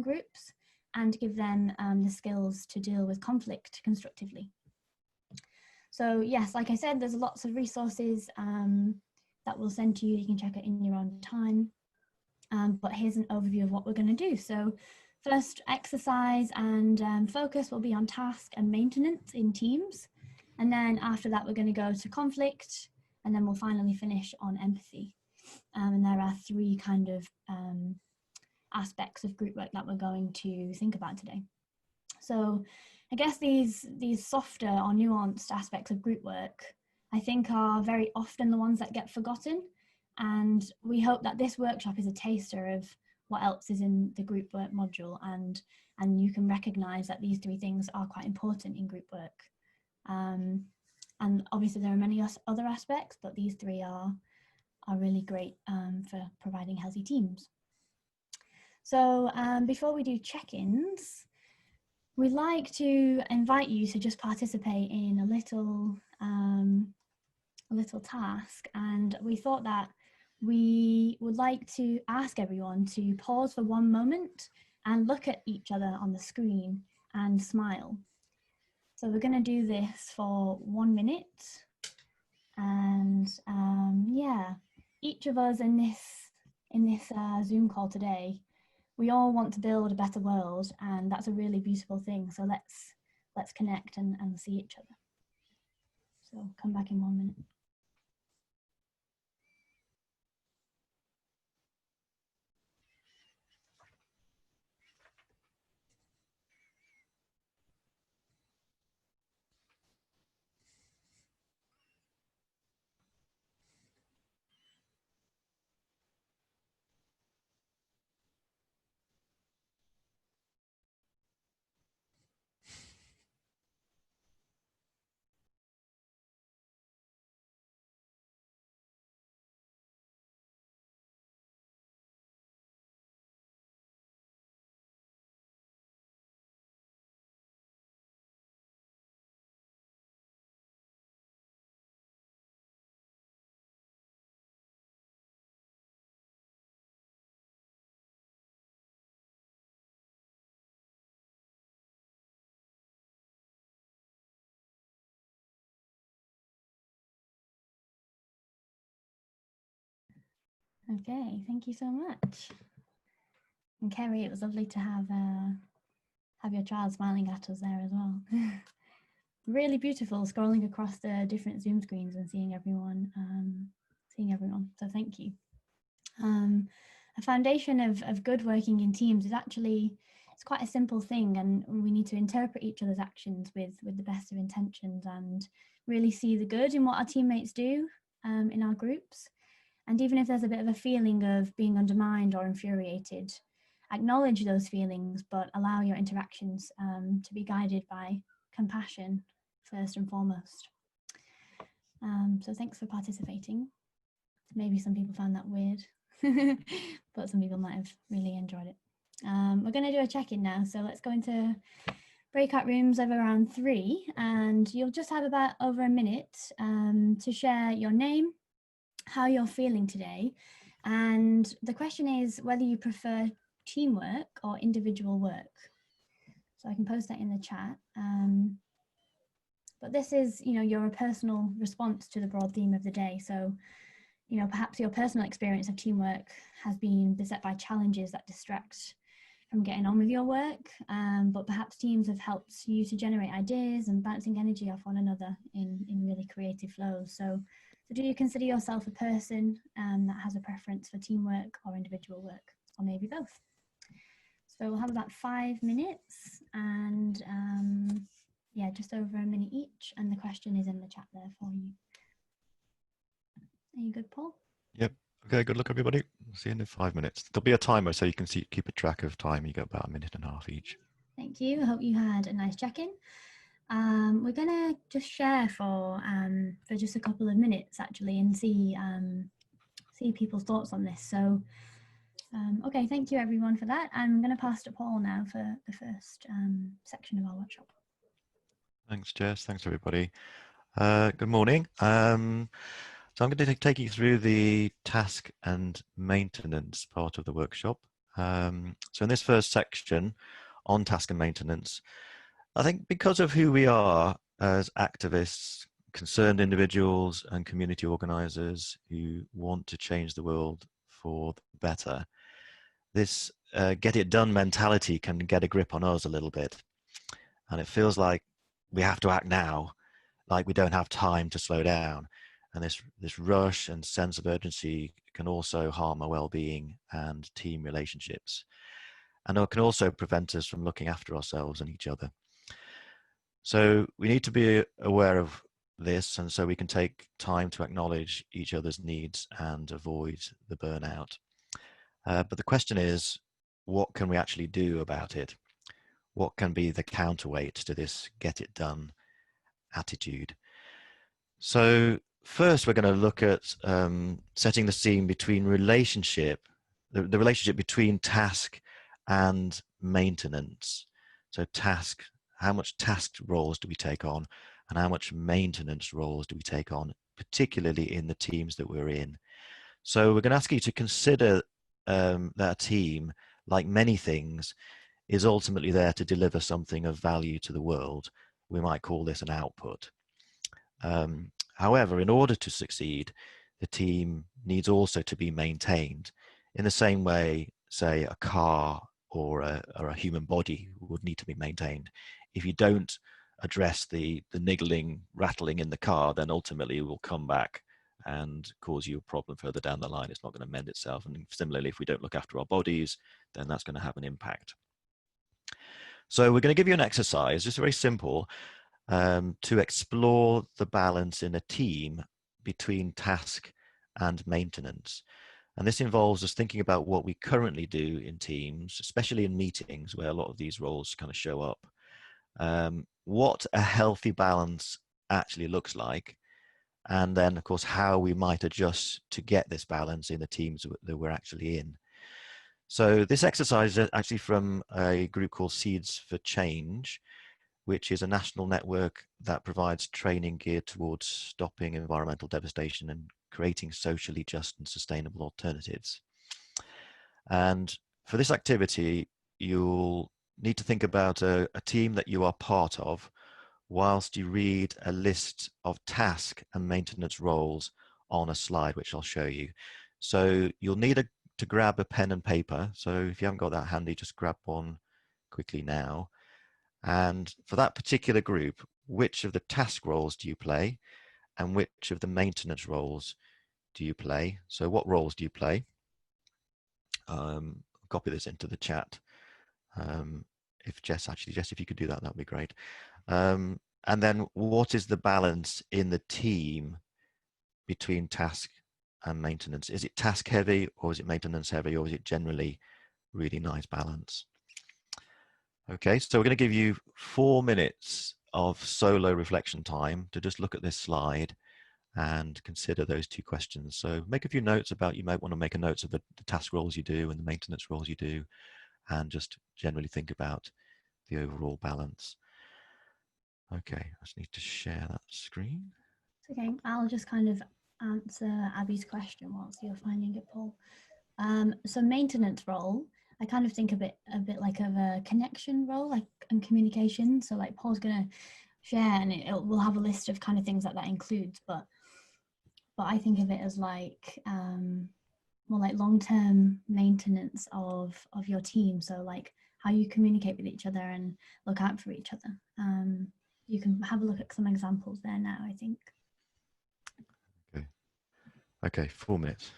groups and give them the skills to deal with conflict constructively. So yes, like I said, there's lots of resources that we'll send to you. You can check it in your own time. But here's an overview of what we're going to do. So first, exercise and focus will be on task and maintenance in teams. And then after that, we're going to go to conflict, and then we'll finally finish on empathy. And there are three kind of aspects of group work that we're going to think about today. So I guess these softer or nuanced aspects of group work, I think, are very often the ones that get forgotten. And we hope that this workshop is a taster of what else is in the group work module, and you can recognise that these three things are quite important in group work. And obviously there are many other aspects, but these three are really great for providing healthy teams. So before we do check-ins, we'd like to invite you to just participate in a little task, and we thought that we would like to ask everyone to pause for one moment and look at each other on the screen and smile. So we're going to do this for 1 minute, and yeah, each of us in this Zoom call today, we all want to build a better world, and that's a really beautiful thing. So let's connect and see each other. So come back in 1 minute. Okay, thank you so much. And Kerry, it was lovely to have your child smiling at us there as well. Really beautiful scrolling across the different Zoom screens and seeing everyone. So thank you. A foundation of good working in teams is actually, it's quite a simple thing, and we need to interpret each other's actions with the best of intentions and really see the good in what our teammates do in our groups. And even if there's a bit of a feeling of being undermined or infuriated, acknowledge those feelings, but allow your interactions to be guided by compassion first and foremost. So thanks for participating. Maybe some people found that weird, but some people might have really enjoyed it. We're going to do a check-in now, so let's go into breakout rooms of around 3, and you'll just have about over a minute to share your name, how you're feeling today, and the question is whether you prefer teamwork or individual work. So I can post that in the chat. But this is, your personal response to the broad theme of the day. So, perhaps your personal experience of teamwork has been beset by challenges that distract from getting on with your work, but perhaps teams have helped you to generate ideas and bouncing energy off one another in really creative flows. So do you consider yourself a person that has a preference for teamwork or individual work, or maybe both? So we'll have about 5 minutes, and yeah, just over a minute each, and the question is in the chat there for you. Are you good, Paul? Yep. Okay, good luck, everybody. See you in 5 minutes. There'll be a timer so you can keep a track of time. You get about 1.5 minutes each. Thank you. I hope you had a nice check-in. We're going to just share for just a couple of minutes, actually, and see people's thoughts on this. So, okay, thank you, everyone, for that. I'm going to pass to Paul now for the first section of our workshop. Thanks, Jess. Thanks, everybody. Good morning. So I'm going to take you through the task and maintenance part of the workshop. So in this first section on task and maintenance, I think because of who we are as activists, concerned individuals and community organizers who want to change the world for the better, this get it done mentality can get a grip on us a little bit. And it feels like we have to act now, like we don't have time to slow down. And this rush and sense of urgency can also harm our well-being and team relationships. And it can also prevent us from looking after ourselves and each other. So we need to be aware of this, and so we can take time to acknowledge each other's needs and avoid the burnout. But the question is, what can we actually do about it? What can be the counterweight to this get it done attitude? So first, we're going to look at setting the scene between the relationship between task and maintenance. So task, how much task roles do we take on, and how much maintenance roles do we take on, particularly in the teams that we're in? So we're going to ask you to consider that a team, like many things, is ultimately there to deliver something of value to the world. We might call this an output. However, in order to succeed, the team needs also to be maintained in the same way, say, a car or a human body would need to be maintained. If you don't address the niggling, rattling in the car, then ultimately it will come back and cause you a problem further down the line. It's not going to mend itself. And similarly, if we don't look after our bodies, then that's going to have an impact. So we're going to give you an exercise, just very simple, to explore the balance in a team between task and maintenance. And this involves us thinking about what we currently do in teams, especially in meetings where a lot of these roles kind of show up. What a healthy balance actually looks like. And then, of course, how we might adjust to get this balance in the teams that we're actually in. So this exercise is actually from a group called Seeds for Change, which is a national network that provides training geared towards stopping environmental devastation and creating socially just and sustainable alternatives. And for this activity, you'll need to think about a team that you are part of whilst you read a list of task and maintenance roles on a slide, which I'll show you. So you'll need to grab a pen and paper. So if you haven't got that handy, just grab one quickly now. And for that particular group, which of the task roles do you play and which of the maintenance roles do you play? So what roles do you play? Copy this into the chat. Jess, if you could do that, that would be great. And then what is the balance in the team between task and maintenance? Is it task heavy or is it maintenance heavy, or is it generally really nice balance? Okay, so we're going to give you 4 minutes of solo reflection time to just look at this slide and consider those two questions. So make a few notes about, you might want to make a notes of the task roles you do and the maintenance roles you do, and just generally think about the overall balance. Okay, I just need to share that screen. Okay, I'll just kind of answer Abby's question whilst you're finding it, Paul. So maintenance role, I kind of think a bit like of a connection role, like and communication. So like Paul's gonna share, and we'll have a list of kind of things that includes. But I think of it as like more like long-term maintenance of your team. So like how you communicate with each other and look out for each other. You can have a look at some examples there now, I think. Okay, 4 minutes.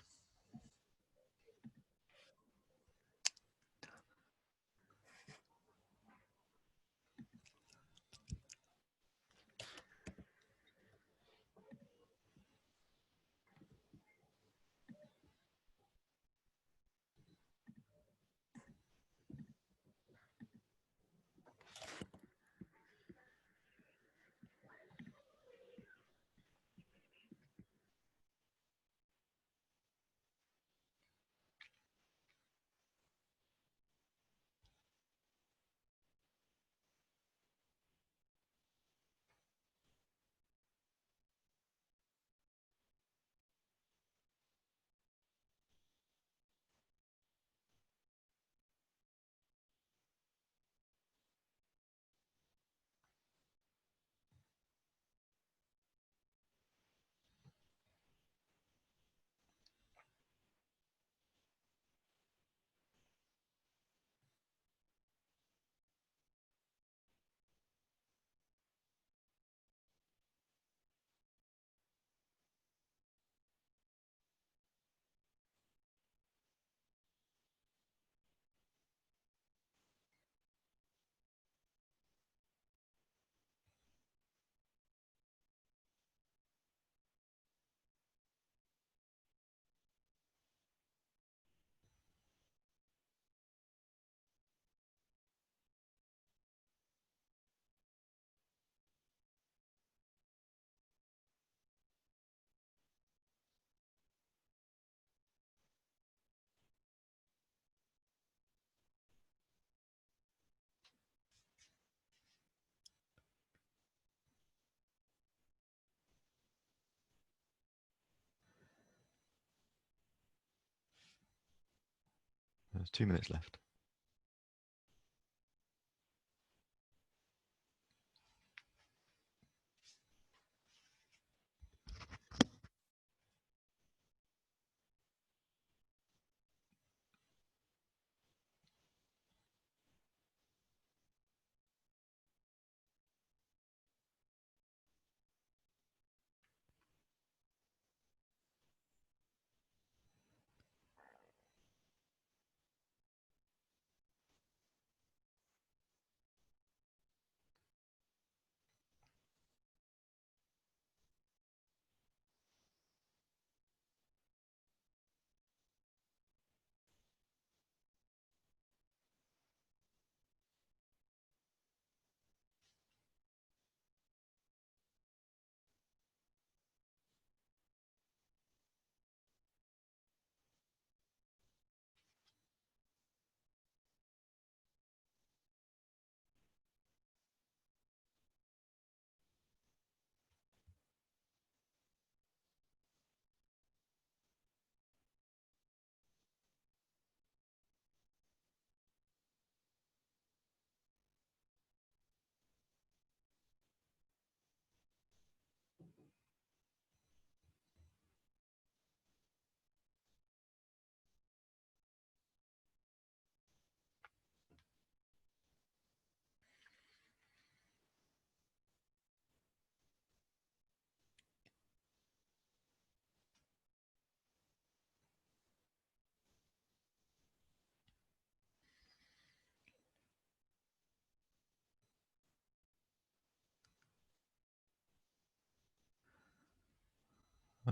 There's 2 minutes left.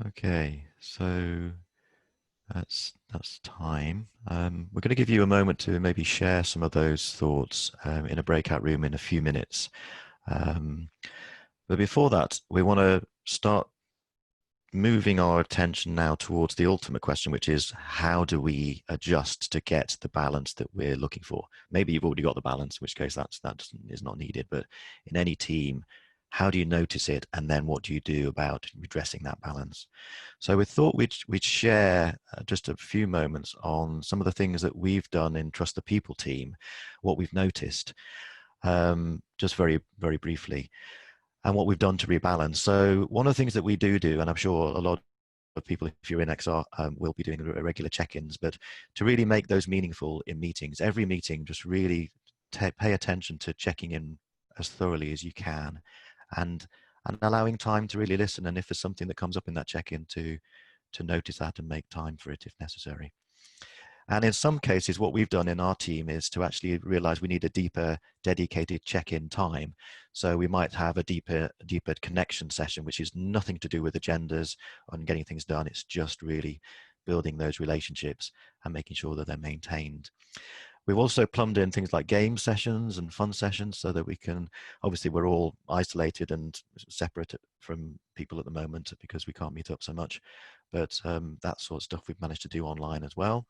Okay, so that's time. We're going to give you a moment to maybe share some of those thoughts in a breakout room in a few minutes. But before that, we want to start moving our attention now towards the ultimate question, which is how do we adjust to get the balance that we're looking for? Maybe you've already got the balance, in which case that is not needed. But in any team, how do you notice it, and then what do you do about redressing that balance? So we thought we'd share just a few moments on some of the things that we've done in Trust the People team, what we've noticed, just very, very briefly, and what we've done to rebalance. So one of the things that we do, and I'm sure a lot of people, if you're in XR, will be doing regular check-ins, but to really make those meaningful in meetings, every meeting, just really pay attention to checking in as thoroughly as you can, and allowing time to really listen. And if there's something that comes up in that check-in, to notice that and make time for it if necessary. And in some cases, what we've done in our team is to actually realize we need a deeper, dedicated check-in time. So we might have a deeper connection session, which is nothing to do with agendas and getting things done. It's just really building those relationships and making sure that they're maintained. We've also plumbed in things like game sessions and fun sessions so that we can, obviously we're all isolated and separate from people at the moment because we can't meet up so much, but that sort of stuff we've managed to do online as well.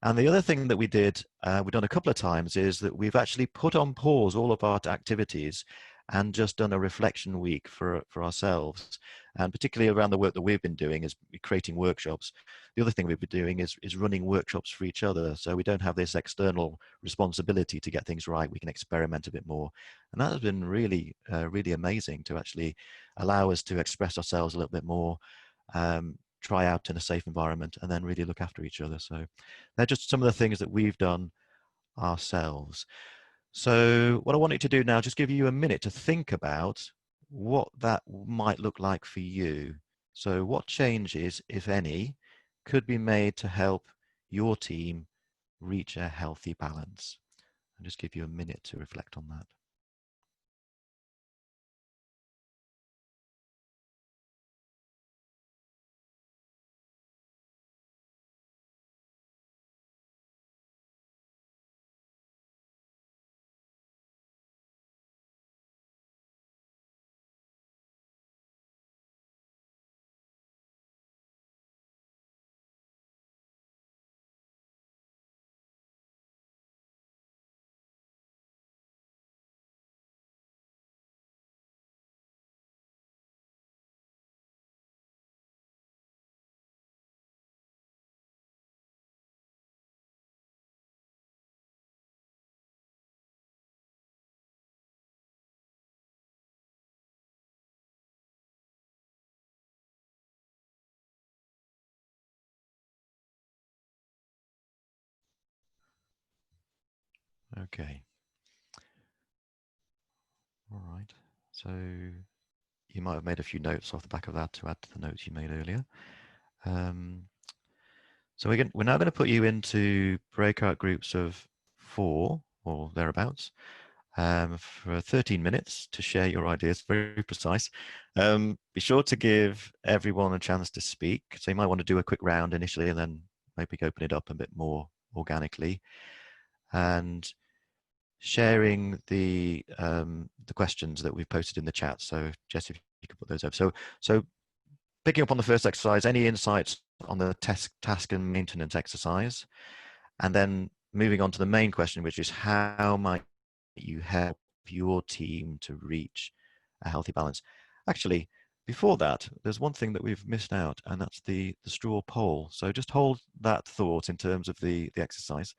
And the other thing that we did, we've done a couple of times, is that we've actually put on pause all of our activities and just done a reflection week for ourselves. And particularly around the work that we've been doing is creating workshops. The other thing we've been doing is running workshops for each other. So we don't have this external responsibility to get things right. We can experiment a bit more. And that has been really, really amazing to actually allow us to express ourselves a little bit more, try out in a safe environment, and then really look after each other. So they're just some of the things that we've done ourselves. So what I want you to do now, just give you a minute to think about what that might look like for you. So what changes, if any, could be made to help your team reach a healthy balance? I'll just give you a minute to reflect on that. Okay. All right. So you might have made a few notes off the back of that to add to the notes you made earlier. So we're now going to put you into breakout groups of 4 or thereabouts for 13 minutes to share your ideas, very precise. Be sure to give everyone a chance to speak. So you might want to do a quick round initially and then maybe open it up a bit more organically. And sharing the questions that we've posted in the chat. So Jess, if you could put those over. So picking up on the first exercise, any insights on the task and maintenance exercise, and then moving on to the main question, which is how might you help your team to reach a healthy balance? Actually, before that, there's one thing that we've missed out, and that's the straw poll. So just hold that thought in terms of the exercise.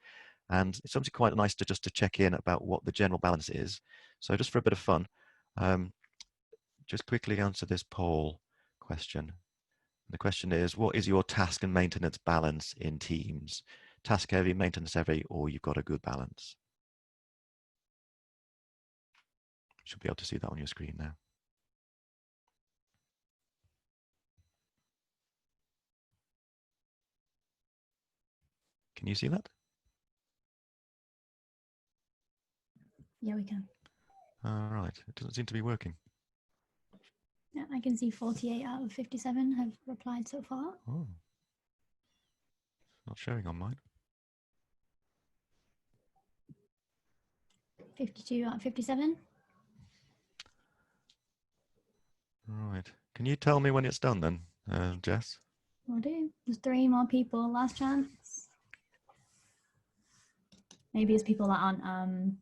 And it's something quite nice to check in about what the general balance is. So just for a bit of fun, just quickly answer this poll question. The question is, what is your task and maintenance balance in teams? Task heavy, maintenance heavy, or you've got a good balance? You should be able to see that on your screen now. Can you see that? Yeah, we can. All right, it doesn't seem to be working. Yeah, I can see 48 out of 57 have replied so far. Oh, not showing on mine. 52 out of 57. Right. Can you tell me when it's done then, Jess? Will do. There's 3 more people. Last chance. Maybe it's people that aren't.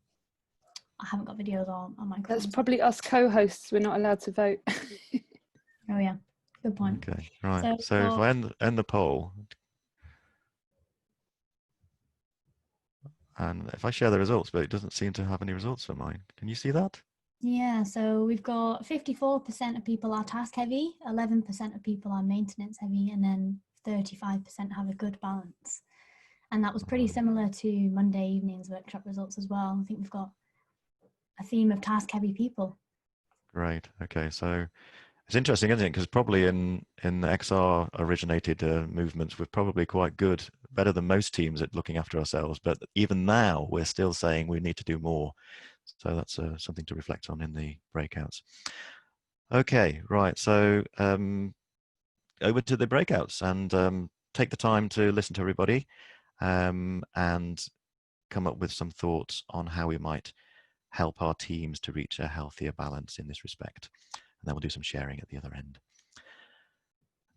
I haven't got videos on microphones. That's probably us co-hosts. We're not allowed to vote. Oh yeah, good point. Okay, right. So if I end the poll, and if I share the results, but it doesn't seem to have any results for mine. Can you see that? Yeah, so we've got 54% of people are task heavy, 11% of people are maintenance heavy, and then 35% have a good balance. And that was pretty similar to Monday evening's workshop results as well. I think we've got a theme of task heavy people. Great. Okay, so it's interesting, isn't it? Because probably in the XR originated movements, we're probably quite good, better than most teams at looking after ourselves. But even now, we're still saying we need to do more. So that's something to reflect on in the breakouts. Okay, right. So over to the breakouts and take the time to listen to everybody and come up with some thoughts on how we might help our teams to reach a healthier balance in this respect. And then we'll do some sharing at the other end.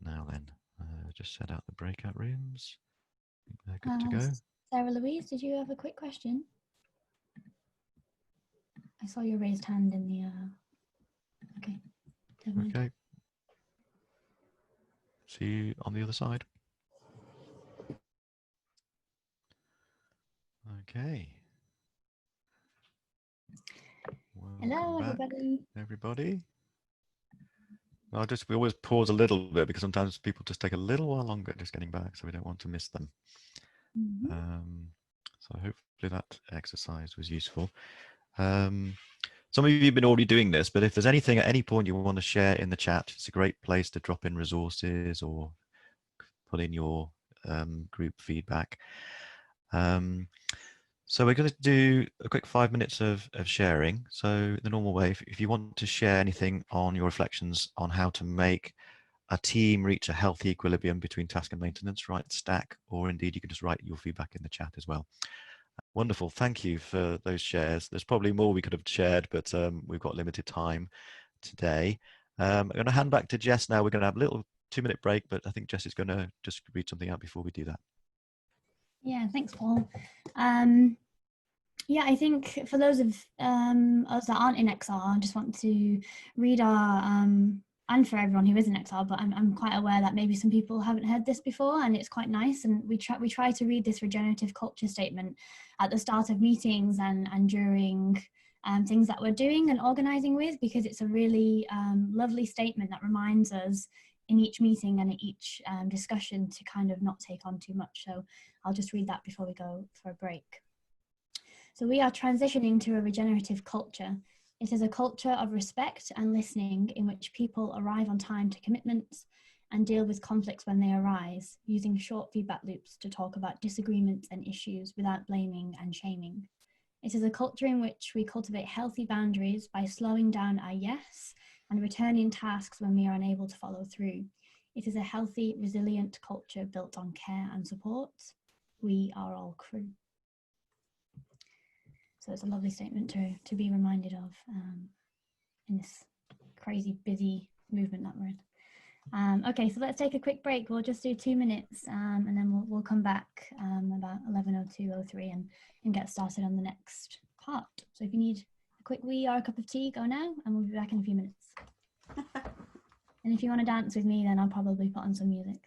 Now then, just set out the breakout rooms. They're good to go. Sarah Louise, did you have a quick question? I saw your raised hand in the, okay. Okay. See you on the other side. Okay. Hello, everybody. Everybody. We always pause a little bit because sometimes people just take a little while longer just getting back, so we don't want to miss them. So hopefully that exercise was useful. Some of you have been already doing this, but if there's anything at any point you want to share in the chat, it's a great place to drop in resources or put in your group feedback. So we're going to do a quick 5 minutes of sharing. So the normal way, if you want to share anything on your reflections on how to make a team reach a healthy equilibrium between task and maintenance, write stack, or indeed you can just write your feedback in the chat as well. Wonderful, thank you for those shares. There's probably more we could have shared, but we've got limited time today. I'm going to hand back to Jess now. We're going to have a little 2-minute break, but I think Jess is going to just read something out before we do that. Yeah, thanks, Paul. Yeah, I think for those of us that aren't in XR, I just want to read our, and for everyone who is in XR, but I'm quite aware that maybe some people haven't heard this before, and it's quite nice. And we try to read this regenerative culture statement at the start of meetings and during things that we're doing and organizing with, because it's a really lovely statement that reminds us in each meeting and in each discussion to kind of not take on too much. So I'll just read that before we go for a break. So we are transitioning to a regenerative culture. It is a culture of respect and listening in which people arrive on time to commitments and deal with conflicts when they arise, using short feedback loops to talk about disagreements and issues without blaming and shaming. It is a culture in which we cultivate healthy boundaries by slowing down our yes and returning tasks when we are unable to follow through. It is a healthy, resilient culture built on care and support. We are all crew. So it's a lovely statement to be reminded of in this crazy busy movement that we're in. Okay, so let's take a quick break. We'll just do 2 minutes and then we'll come back about 11:02:03 and get started on the next part. So if you need a quick wee or a cup of tea, go now and we'll be back in a few minutes. And if you want to dance with me, then I'll probably put on some music.